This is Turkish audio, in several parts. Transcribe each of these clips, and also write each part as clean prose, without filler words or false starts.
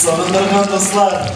Sağındırgan dostlar,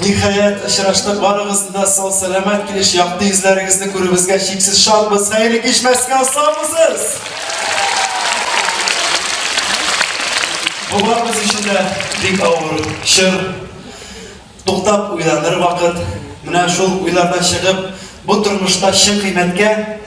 nihayet aşıraştık varığızda sağ selamet geliş yaptı izlerinizde kurubuzga şiksiz şadımız, hayırlı geçmezken sağ mısınız? Bu varımız içinde dik ağır, şır, toktap uylanır vakit, mına şol uylardan çıkıp, bu turmuşta şın kıymetke,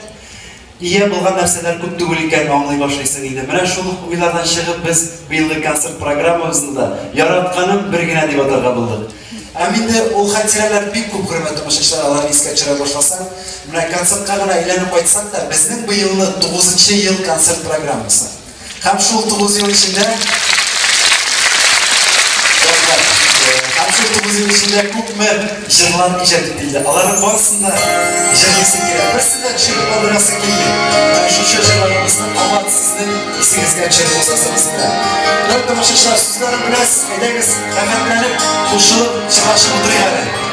İyi bulgan narsalar köp түгел икәнен аңлый башлыйсың инде. Менә шул уйлардан чыгып без быелгы концерт программабызда яратканым бер генә дип атарга булдык. Ә инде ул хатирәләр бик күп хөрмәтле мөшәһирләр, аларны искә төшерә башласаң, менә концертка гына әйләнеп кайтсак та, безнең быелны 9нчы ел концерт программасы. Һәм шул 9 ел içinde күпме җырлар иҗат ителде. Аларның барысында җырлыйсы килә. Берсендә чыгып калдырасы килми. Шушы җырларыбызны камат сезнең исегезгә төшереп булсасыз килә. Бер тамашачылар сүзләрен беләсез, әйдәгез, рәхәтләнеп, кушылып, чыгашып утырыгыз.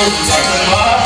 Uzatırlar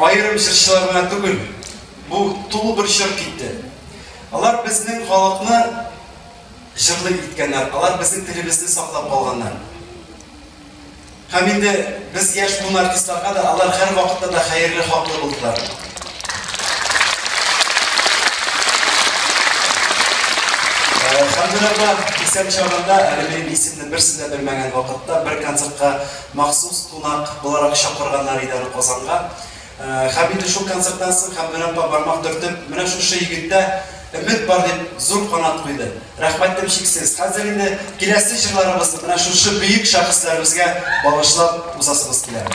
Ayırım jırçılarına tugul, bu tulu bir jır kitdi. Alar bizning halkını jırlı itkenler, alar bizning tilimizni saqlab qolganlar. Hem indi biz yaş bu artistlarga da alar her vaqtda da hayırlı haqlı buldular. Hamdülillah isem çağında benim isimni birsinde bilmegen vaqtda bir konsertga maxsus qonaq bularak chaqirganlar idarə Qozonga. Hem indi şu konsertdan so'ng Hamdülillah barmoq turtib, mana shu yigitda ümit var deb zo'r qanot qo'ydi. Rahmat deb cheksiz. Hozir endi kelasi jillarimizni mana shu buyuk shaxslarimizga bag'ishlab uzatimiz keladi.